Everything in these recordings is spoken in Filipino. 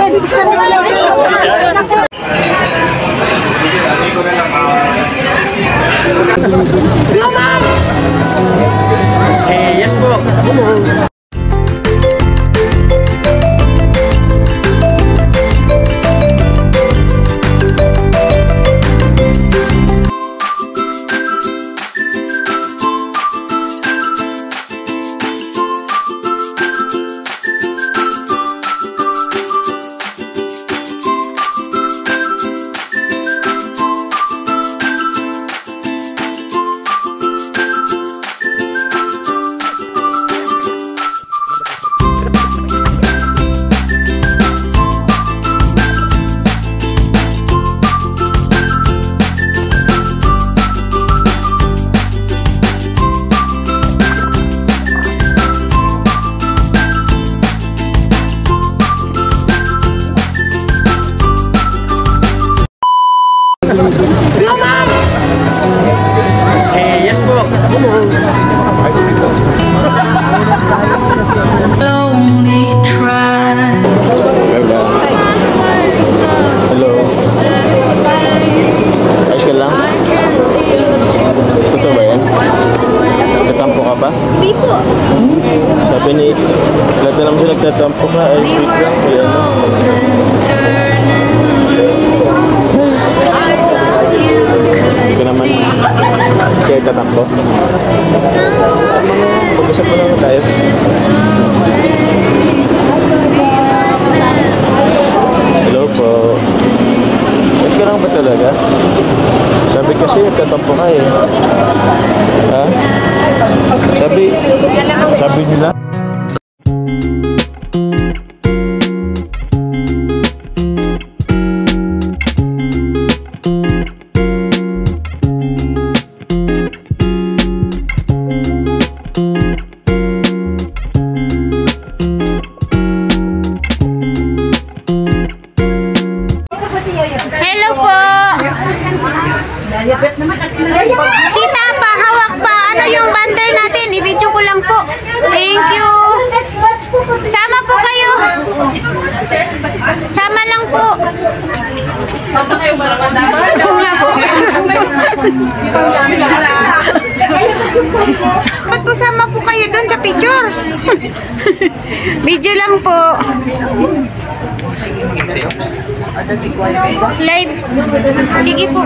din. Yes po. Yes po. Hello. Ayos ka lang? Totoo ba yan? Nagtatampo ka ba? Hindi po. Sabi ni lahat na naman siya nagtatampo ka. Ay, wait lang. Ito naman. Siya ay tatakbo. Pag-usap mo naman tayo. Hello po. Ayos ka lang ba talaga? Sabi kasi nagtatampo ka eh. Ha? Sabi nila. Hello po. Tita, pahawak pa. Ano yung banner natin? I-video ko lang po. Thank you. Sama po kayo. Sama lang po. Sama kayo para madami. Nga po. Ba't po sama po kayo doon sa picture? Video lang po. Live. Sige po.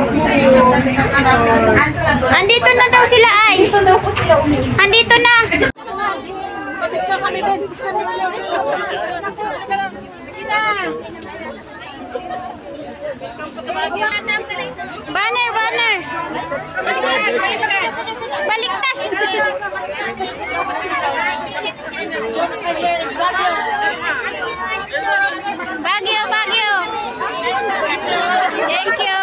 Andito na daw sila ay. Andito na. Picture kami din. Banner, banner. Baliktas. Baguio, Baguio. Thank you.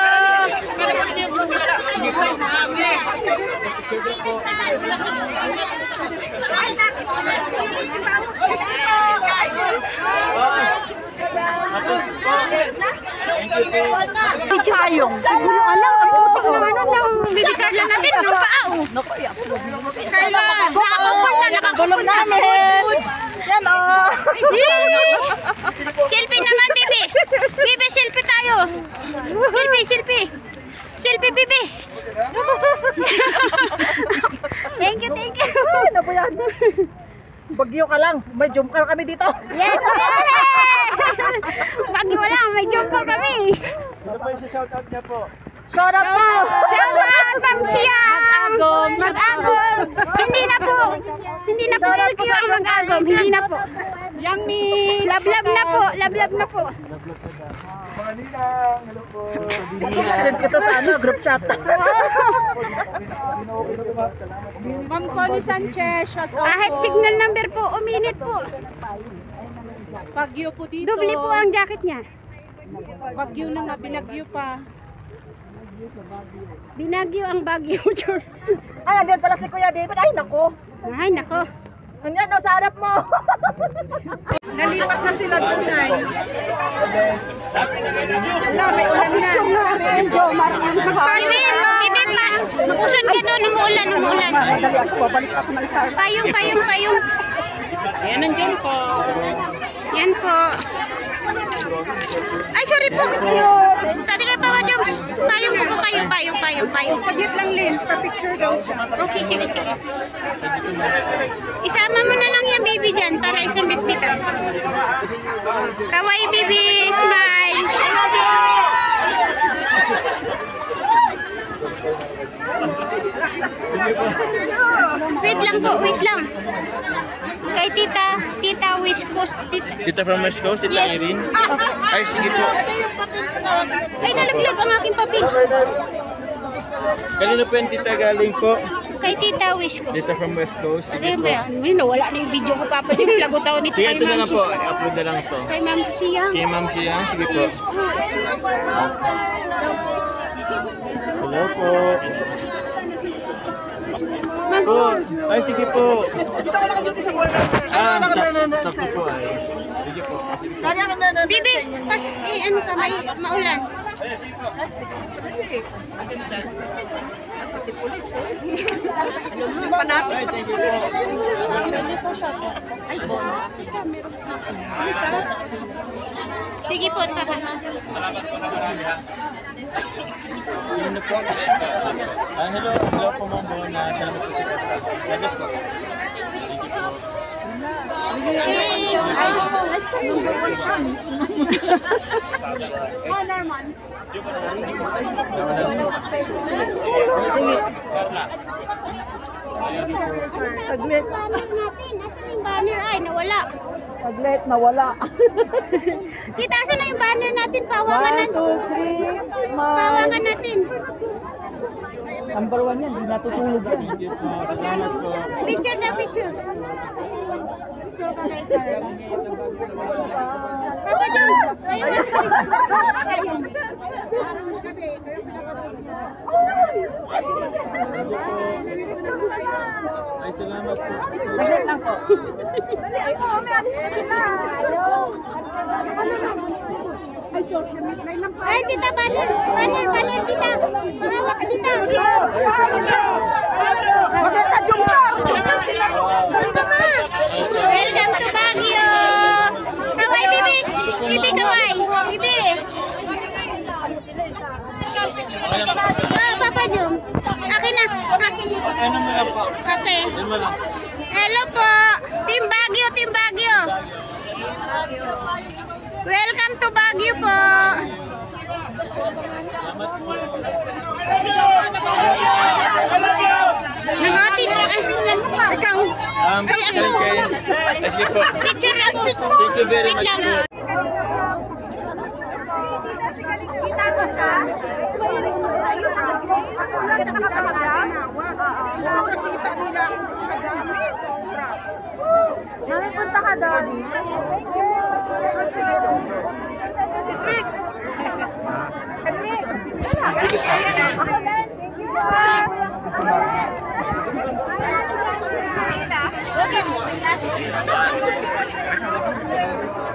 Video kayong. Gulo alam, ang putik naman ng Bibi Carla natin. Ano pa ako? Carla, nakagulong namin. Yan o. Selfie naman, Bibi. Bibi, selfie tayo. Selfie, selfie. Selfie, Bibi. Thank you, thank you. Ano po yan? Bagyo ka lang. May jump car kami dito. Yes! Bagyo lang. May jump car kami. Ano po yung shoutout niya po? Shoutout po! Shoutout! Ma'am Siyang! Mag-agom! Hindi na po! Hindi na po LQ ang mag-agom. Hindi na po. Yummy! Lablab na po! Lablab na po! Mga ninang! Hello po! Send ko to sa ano, group chat. Ma'am Connie Sanchez, shout out Kahit po. signal number po, uminit po. Bagyo po dito. Doble po ang jacket niya. Bagyo na nga, binagyo pa. Binagyo ang Bagyo. Ay, andyan pala si Kuya David. Ay, nako. Ay, nako. Andyan, no, sa harap mo. Nalipat na sila doon, ay. Ala, may ulan na. Bibi pa. Mag-usod ka doon. Umuulan, umuulan. Payong, payong, payong. Ayan, nandiyan po. Yan po. Ay, sorry po. Tati kayo, Papa Joms. Payong po kayo. Payong. Saglit lang, Lin. Pa-picture daw siya. Okay, sige. Isama mo na lang yung baby dyan para isang bit-bitan. Kawaii, baby. Smile. Wait lang. Kay Tita West Coast. Tita from West Coast, Tita Yes. Irene. Ay, sige po. Ay, nalaglag ang aking papel. Kanino po yung tita galing po? Kay Tita West Coast. Tita from West Coast, sige Ayun po. ba yan? Wala na yung video ko, Papa. Yung lagot ako nito Sige, kay ito na Ma'am lang po. I-upload na lang ito. Kay Ma'am Siyang. Kay Ma'am Siyang, sige po. Yes po. Hello po. Mag-on. Ay, sige po. Dito ko lang kasi sa Sakto po ay. Sige po. Kaya ka na. Bibi, ano ka, maulan. Panatin. Sige po, tara. Yun na po. Hello po ma'am Bona. Salamat po sa kata. Lagas po. Saglit. Banner natin. Nasaan yung banner? Ay, nawala. Saglit, nawala. Kita, saan na yung banner natin? Pawangan 1, 2, 3, smile. Pawangan natin. Number 1 yan, di natutulog yan. Thank you po. Salamat po. Picture na picture. Picture ka kay Carl. Papa John, kayo na. Kayo. Ay, salamat po. Saglit lang po. Ay, tita, banner, tita. Pahawak ka, tita. Bakit ka jumper? Welcome to Baguio. Kaway, bibi. Bibi, kaway. Bibi. Papa Jom. Akin na. Ano mo lang po? Okay. Ano mo lang? Hello po. Team Baguio, Team Baguio. Welcome to Baguio po. Nangatin. Ikaw. Ay, ako. Sige po. Picture na po. Thank you very Wait much lang. po. Mami, punta ka doon.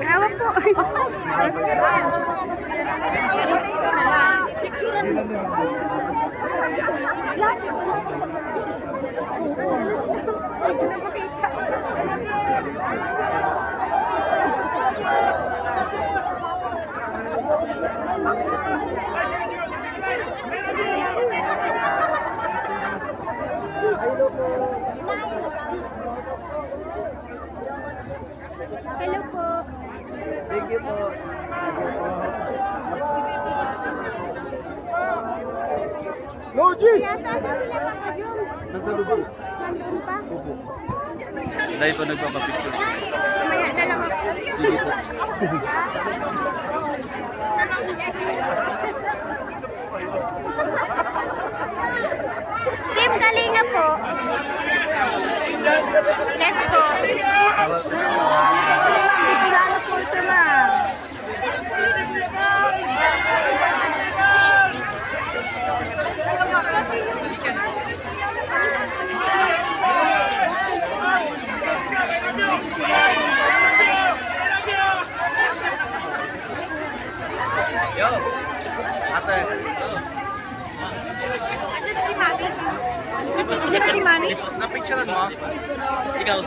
Hawak po. Hello po. Thank you po. Yata sila Papa Jom. Nagkalubog. Nandun pa. Dahil po nagpapapicture. Mamaya na lang ako. Sige po. Team Kalinga po. Yes po. Sana po sila. Yo. Ate. Andiyan na si Manny. Na-picturean mo? Ikaw.